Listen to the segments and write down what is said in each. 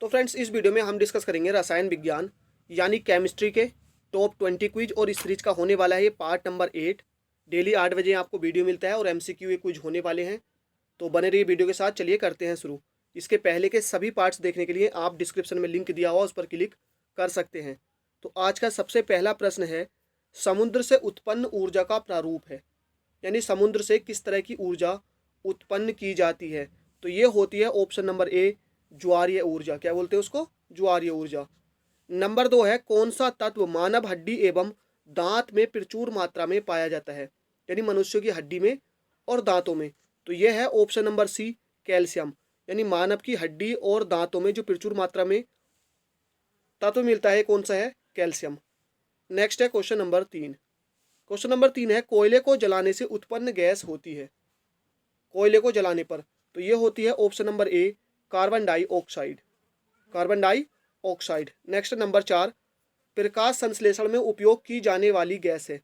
तो फ्रेंड्स, इस वीडियो में हम डिस्कस करेंगे रसायन विज्ञान यानी केमिस्ट्री के टॉप 20 क्विज। और इस सीरीज का होने वाला है ये पार्ट नंबर 8। डेली 8 बजे आपको वीडियो मिलता है और MCQ ये क्विज होने वाले हैं, तो बने रहिए वीडियो के साथ। चलिए करते हैं शुरू। इसके पहले के सभी पार्ट्स देखने के लिए आप डिस्क्रिप्शन में लिंक दिया हुआ उस पर क्लिक कर सकते हैं। तो आज का सबसे पहला प्रश्न है, समुद्र से उत्पन्न ऊर्जा का प्रारूप है, यानी समुद्र से किस तरह की ऊर्जा उत्पन्न की जाती है। तो ये होती है ऑप्शन नंबर ए, ज्वारीय ऊर्जा। क्या बोलते हैं उसको? ज्वारीय ऊर्जा। नंबर 2 है, कौन सा तत्व मानव हड्डी एवं दांत में प्रचुर मात्रा में पाया जाता है, यानी मनुष्य की हड्डी में और दांतों में। तो यह है ऑप्शन नंबर सी, कैल्शियम। यानी मानव की हड्डी और दांतों में जो प्रचुर मात्रा में तत्व मिलता है, कौन सा है? कैल्शियम। नेक्स्ट है क्वेश्चन नंबर 3। क्वेश्चन नंबर 3 है, कोयले को जलाने से उत्पन्न गैस होती है, कोयले को जलाने पर। तो ये होती है option number A, carbon dioxide. Carbon dioxide. Next number 4, प्रकाश संश्लेषण में उपयोग की जाने वाली गैस है,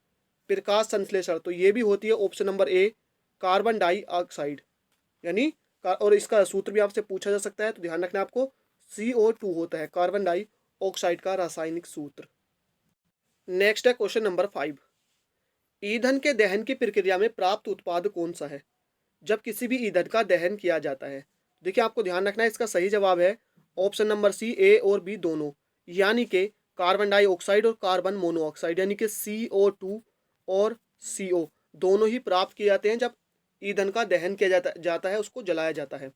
प्रकाश संश्लेषण। तो ये भी होती है option number A, carbon dioxide. यानी और इसका सूत्र भी आपसे पूछा जा सकता है, तो ध्यान रखना आपको, CO2 होता है कार्बन डाइऑक्साइड का रासायनिक सूत्र। नेक्स्ट है क्वेश्चन नंबर 5, ईंधन के दहन की प्रक्रिया में प्राप्त उत्पाद कौन सा है जब किसी भी ईंधन का दहन किया जाता है। देखिए, आपको ध्यान रखना है, इसका सही जवाब है ऑप्शन नंबर सी, ए और बी दोनों, यानी कि कार्बन डाइऑक्साइड और कार्बन मोनोऑक्साइड, यानी कि CO2 और CO दोनों ही प्राप्त किए जाते हैं जब ईंधन का दहन किया जाता है, उसको जलाया जाता है।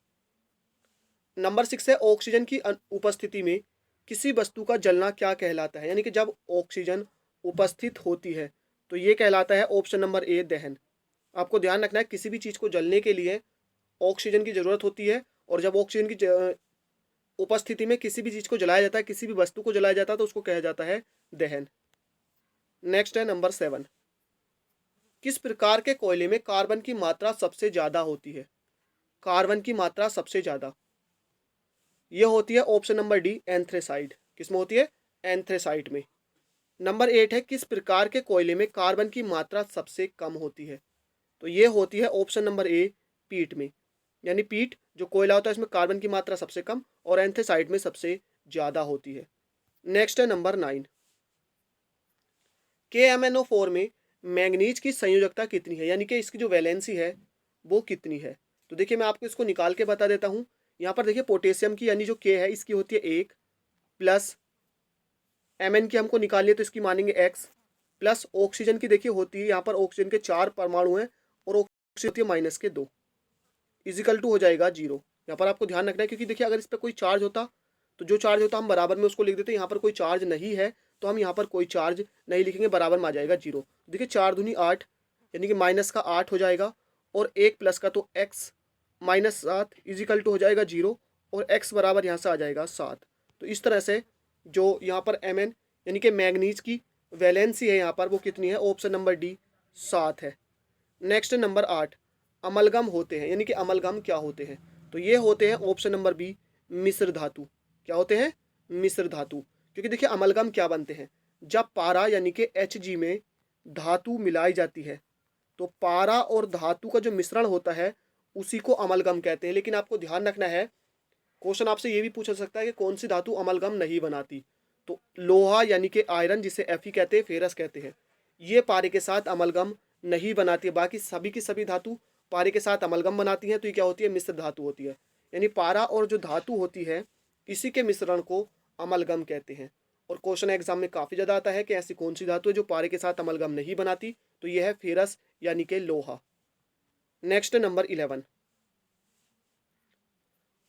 नंबर 6 है, ऑक्सीजन की उपस्थिति में किसी वस्तु का जलना क्या कहलाता है, यानी कि जब ऑक्सीजन उपस्थित होती है तो ये कहलाता है ऑप्शन नंबर ए, दहन। आपको ध्यान रखना है, किसी भी चीज़ को जलने के लिए ऑक्सीजन की ज़रूरत होती है, और जब ऑक्सीजन की उपस्थिति में किसी भी चीज़ को जलाया जाता है, किसी भी वस्तु को जलाया जाता है, तो उसको कहा जाता है दहन। नेक्स्ट है नंबर 7, किस प्रकार के कोयले में कार्बन की मात्रा सबसे ज़्यादा होती है? कार्बन की मात्रा सबसे ज़्यादा ये होती है ऑप्शन नंबर डी, एंथ्रेसाइट। किसमें होती है? एंथ्रेसाइट में। नंबर 8 है, किस प्रकार के कोयले में कार्बन की मात्रा सबसे कम होती है? तो ये होती है ऑप्शन नंबर ए, पीट में। यानी पीट जो कोयला होता है, इसमें कार्बन की मात्रा सबसे कम और एंथ्रेसाइट में सबसे ज़्यादा होती है। नेक्स्ट है नंबर 9, KMnO4 में मैंगनीज की संयोजकता कितनी है, यानी कि इसकी जो वैलेंसी है वो कितनी है? तो देखिए, मैं आपको इसको निकाल के बता देता हूँ। यहाँ पर देखिए, पोटेशियम की यानी जो K है इसकी होती है 1, प्लस Mn की हमको निकालिए तो इसकी मानेंगे x, प्लस ऑक्सीजन की देखिए होती है, यहाँ पर ऑक्सीजन के 4 परमाणु हैं और ऑक्सीजन होती है -2, इजिकल टू हो जाएगा 0। यहाँ पर आपको ध्यान रखना है, क्योंकि देखिए अगर इस पर कोई चार्ज होता तो जो चार्ज होता हम बराबर में उसको लिख देते। यहाँ पर कोई चार्ज नहीं है तो हम यहाँ पर कोई चार्ज नहीं लिखेंगे, बराबर में आ जाएगा 0। देखिए 4 दूनी 8, यानी कि माइनस का 8 हो जाएगा, और 1 प्लस का तो x -7 इजिकल टू हो जाएगा 0, और x बराबर यहाँ से आ जाएगा 7। तो इस तरह से जो यहाँ पर Mn यानी कि मैंगनीज की वैलेंसी है यहाँ पर वो कितनी है? ऑप्शन नंबर डी, 7 है। नेक्स्ट नंबर 8, अमलगम होते हैं, यानी कि अमलगम क्या होते हैं? तो ये होते हैं ऑप्शन नंबर बी, मिश्र धातु। क्या होते हैं? मिश्र धातु। क्योंकि देखिए अमलगम क्या बनते हैं, जब पारा यानी कि Hg में धातु मिलाई जाती है तो पारा और धातु का जो मिश्रण होता है उसी को अमलगम कहते हैं। लेकिन आपको ध्यान रखना है, क्वेश्चन आपसे ये भी पूछा सकता है कि कौन सी धातु अमलगम नहीं बनाती। तो लोहा यानी कि आयरन, जिसे Fe कहते हैं, फेरस कहते हैं, ये पारे के साथ अमलगम नहीं बनाती है। बाकी सभी की सभी धातु पारे के साथ अमलगम बनाती हैं, तो ये क्या होती है? मिश्र धातु होती है। यानी पारा और जो धातु होती है इसी के मिश्रण को अमलगम कहते हैं। और क्वेश्चन एग्जाम में काफ़ी ज़्यादा आता है कि ऐसी कौन सी धातु है जो पारे के साथ अमलगम नहीं बनाती, तो यह है फेरस यानी कि लोहा। नेक्स्ट नंबर 11,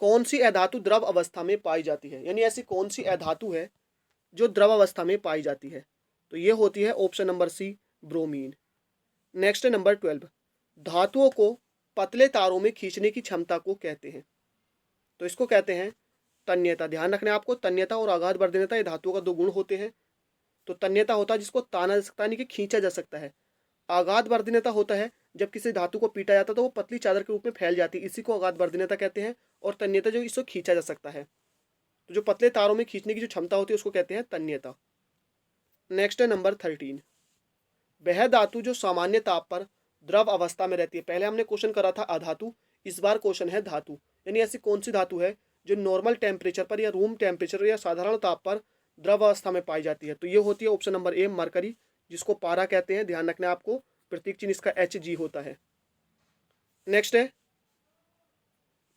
कौन सी अधातु द्रव अवस्था में पाई जाती है, यानी ऐसी कौन सी अधातु है जो द्रव अवस्था में पाई जाती है? तो ये होती है option number C, bromine. Next number 12, धातुओं को पतले तारों में खींचने की क्षमता को कहते हैं, तो इसको कहते हैं तन्यता। ध्यान रखना है आपको, तन्यता और आघात वर्धनता ये धातुओं का 2 गुण होते हैं। तो तन्यता होता है जिसको ताना जा सकता है, यानी कि खींचा जा सकता है। आघात वर्धनता होता है जब किसी धातु को पीटा जाता है तो वो पतली चादर के रूप में फैल जाती है, इसी को आघात वर्धनता कहते हैं। और तन्यता जो इसको खींचा जा सकता है, तो जो पतले तारों में खींचने की जो क्षमता होती है उसको कहते हैं तन्यता। नेक्स्ट है नंबर 13, वह धातु जो सामान्य ताप पर द्रव अवस्था में रहती है। पहले हमने क्वेश्चन करा था अधातु, इस बार क्वेश्चन है धातु, यानी ऐसी कौन सी धातु है जो नॉर्मल टेम्परेचर पर या रूम टेम्परेचर या साधारण ताप पर द्रव अवस्था में पाई जाती है। तो ये होती है ऑप्शन नंबर ए मरकरी, जिसको पारा कहते हैं। ध्यान रखना है आपको, प्रतीक चिन्ह इसका Hg होता है। नेक्स्ट है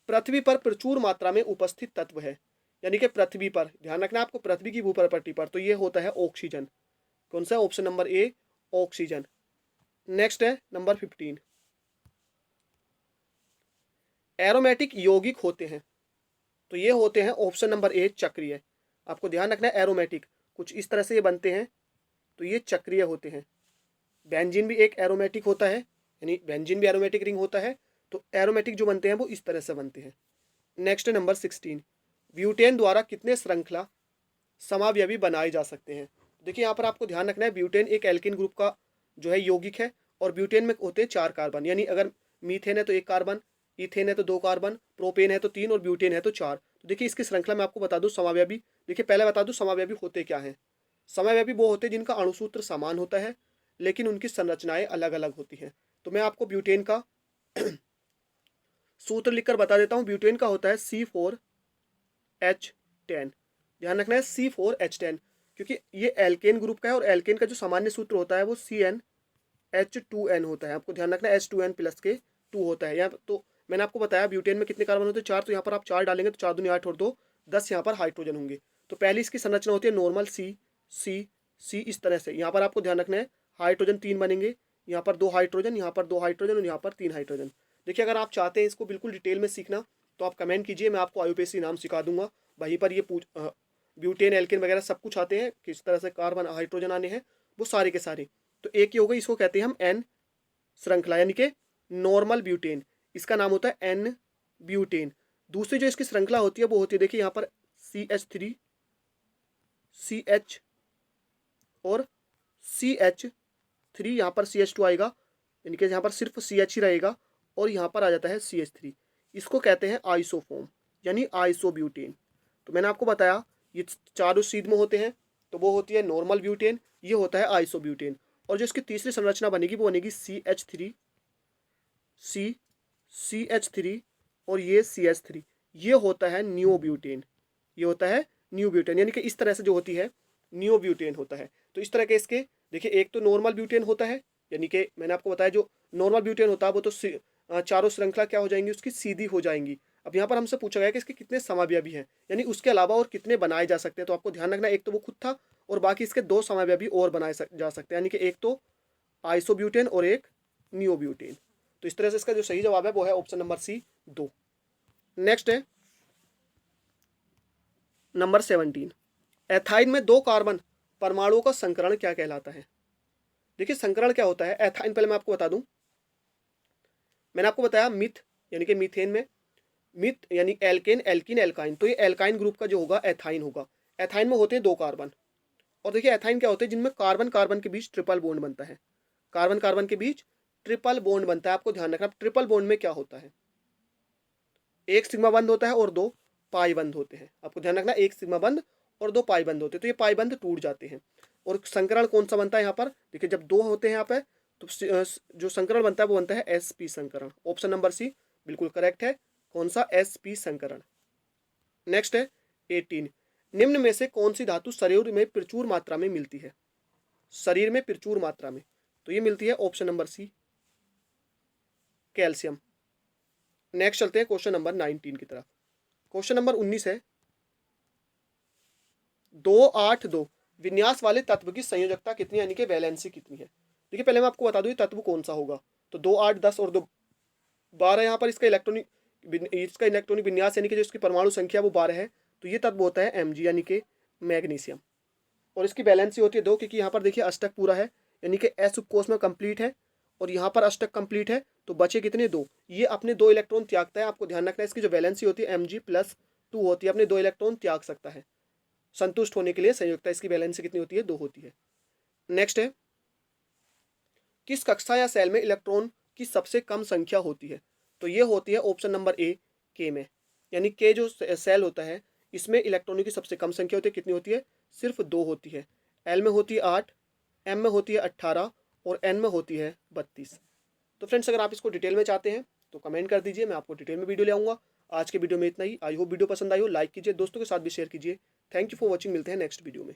पृथ्वी पर प्रचुर मात्रा में उपस्थित तत्व है, यानी कि पृथ्वी पर, ध्यान रखना है आपको, पृथ्वी की भूपटपट्टी पर, तो ये होता है ऑक्सीजन। कौन सा? Option number A oxygen. Next है नंबर 15, एरोमेटिक यौगिक होते हैं, तो ये होते हैं ऑप्शन नंबर ए चक्रीय। आपको ध्यान रखना है एरोमेटिक कुछ इस तरह से ये बनते हैं, तो ये चक्रीय होते हैं। बेंजीन भी एक एरोमेटिक होता है, यानी बेंजीन भी एरोमेटिक रिंग होता है, तो एरोमेटिक जो बनते हैं वो इस तरह से बनते हैं। नेक्स्ट नंबर 16, ब्यूटेन द्वारा कितने श्रृंखला समावयवी बनाए जा सकते हैं? देखिए यहाँ पर आपको ध्यान रखना है, ब्यूटेन एक एल्किन ग्रुप का जो है यौगिक है, और ब्यूटेन में होते हैं 4 कार्बन, यानी अगर मीथेन है तो 1 कार्बन, इथेन है तो 2 कार्बन, प्रोपेन है तो 3 और ब्यूटेन है तो 4। तो देखिए इसकी श्रृंखला में आपको बता दूं समावयवी। देखिए पहले बता दूं समावयवी होते क्या हैं। समावयवी वो होते हैं जिनका अणुसूत्र समान होता है लेकिन उनकी संरचनाएं अलग अलग होती हैं। तो मैं आपको ब्यूटेन का सूत्र लिखकर बता देता हूँ। ब्यूटेन का होता है C4H10। ध्यान रखना है C4H10, क्योंकि ये एल्केन ग्रुप का है और एल्केन का जो सामान्य सूत्र होता है वो CnH2n होता है। आपको ध्यान रखना है H2n प्लस के 2 होता है। यहाँ तो मैंने आपको बताया ब्यूटेन में कितने कार्बन होते हैं 4, तो यहाँ पर आप 4 डालेंगे तो 4 दूनी 8 और 2 10 यहाँ पर हाइड्रोजन होंगे। तो पहली इसकी संरचना होती है नॉर्मल C इस तरह से। यहाँ पर आपको ध्यान रखना है हाइड्रोजन 3 बनेंगे, यहाँ पर 2 हाइड्रोजन, यहाँ पर 2 हाइड्रोजन और यहाँ पर 3 हाइड्रोजन। देखिए अगर आप चाहते हैं इसको बिल्कुल डिटेल में सीखना तो आप कमेंट कीजिए, मैं आपको IUPAC नाम सिखा दूंगा। वहीं पर ये ब्यूटेन एल्केन वगैरह सब कुछ आते हैं, किस तरह से कार्बन हाइड्रोजन आने हैं वो सारे के सारे। तो एक ही हो गई, इसको कहते हैं हम N श्रृंखला, यानी कि नॉर्मल ब्यूटेन, इसका नाम होता है N ब्यूटेन। दूसरी जो इसकी श्रृंखला होती है वो होती है, देखिए यहाँ पर CH3 CH और CH3, यहाँ पर CH2 आएगा, यानी कि यहाँ पर सिर्फ CH ही रहेगा और यहाँ पर आ जाता है CH3। इसको कहते हैं आइसोफॉर्म, यानी आइसोब्यूटेन। तो मैंने आपको बताया ये चारों सीध में होते हैं, तो वो होती है नॉर्मल ब्यूटेन, ये होता है आइसोब्यूटेन। और जो इसकी तीसरी संरचना बनेगी वो बनेगी CH3 और ये CH3, ये होता है नियोब्यूटेन। ये होता है नियोब्यूटेन, यानी कि इस तरह से जो होती है नियोब्यूटेन होता है। तो इस तरह के इसके देखिए, एक तो नॉर्मल ब्यूटेन होता है, यानी कि मैंने आपको बताया जो नॉर्मल ब्यूटेन होता है वो तो चारों श्रृंखला क्या हो जाएंगी, उसकी सीधी हो जाएंगी। अब यहाँ पर हमसे पूछा गया कि इसके कितने समावयवी हैं, यानी उसके अलावा और कितने बनाए जा सकते हैं। तो आपको ध्यान रखना, एक तो वो खुद था और बाकी इसके 2 समावयवी और बनाए जा सकते हैं, यानी कि एक तो आइसोब्यूटेन और एक नियोब्यूटेन। तो इस तरह से इसका जो सही जवाब है वो है ऑप्शन नंबर C 2। नेक्स्ट है नंबर 17, एथाइन में 2 कार्बन परमाणुओं का संकरण क्या कहलाता है? देखिए संकरण क्या होता है एथाइन, पहले मैं आपको बता दूं। मैंने आपको बताया मिथ, यानी कि मीथेन में मिथ यानी एल्केन एल्किन एल्काइन, तो ये एल्काइन ग्रुप का जो होगा एथाइन होगा। एथाइन में होते हैं 2 कार्बन, और देखिए एथाइन क्या होते हैं जिनमें कार्बन कार्बन के बीच ट्रिपल बॉन्ड बनता है। कार्बन कार्बन के बीच ट्रिपल बॉन्ड बनता है। आपको ध्यान रखना ट्रिपल बॉन्ड में क्या होता है, एक सिग्मा बंद होता है और 2 पाई बंद होते हैं। आपको ध्यान रखना एक सिग्मा बंद और 2 पाई बंद होते हैं, तो ये पाई बंद टूट जाते हैं। और संकरण कौन सा बनता है यहाँ पर, देखिए जब 2 होते हैं यहाँ पे तो जो संकरण बनता है वो बनता है sp संकरण। ऑप्शन नंबर C बिल्कुल करेक्ट है, कौन सा sp संकरण। नेक्स्ट है 18, निम्न में से कौन सी धातु शरीर में प्रचुर मात्रा में मिलती है? शरीर में प्रचुर मात्रा में, तो ये मिलती है option number C calcium. Next चलते हैं क्वेश्चन नंबर 19 की तरफ। क्वेश्चन नंबर 19 है 282 विन्यास वाले तत्व की संयोजकता कितनी, यानी कि वैलेंसी कितनी है? देखिए पहले मैं आपको बता दूं ये तत्व कौन सा होगा। तो 2 8 10 और 2 12 यहाँ पर इसका इलेक्ट्रॉनिक विन्यास यानी कि जो इसकी परमाणु संख्या वो 12 है, तो ये तत्व होता है Mg यानी कि मैग्नीशियम। और इसकी वैलेंसी होती है 2, क्योंकि यहाँ पर देखिए अष्टक पूरा है, यानी कि S उपकोष में कंप्लीट है और यहाँ पर अष्टक कंप्लीट है, तो बचे कितने 2। ये अपने 2 इलेक्ट्रॉन त्यागता है। आपको ध्यान रखना है इसकी जो वैलेंसी होती है Mg+2 होती है, अपने 2 इलेक्ट्रॉन त्याग सकता है। संतुष्ट होने के लिए संयोजकता इसकी वैलेंसी कितनी होती है 2 होती है। नेक्स्ट है किस कक्षा या सेल में इलेक्ट्रॉन की सबसे कम संख्या होती है? तो ये होती है ऑप्शन नंबर A K में, यानी K जो सेल होता है इसमें इलेक्ट्रॉनों की सबसे कम संख्या होती है। कितनी होती है? सिर्फ 2 होती है। L में होती है 8, M में होती है 18 और N में होती है 32। तो फ्रेंड्स अगर आप इसको डिटेल में चाहते हैं तो कमेंट कर दीजिए, मैं आपको डिटेल में वीडियो ले आऊँगा। आज के वीडियो में इतना ही। आई होप वीडियो पसंद आई हो, लाइक कीजिए, दोस्तों के साथ भी शेयर कीजिए। थैंक यू फॉर वॉचिंग, मिलते हैं नेक्स्ट वीडियो में।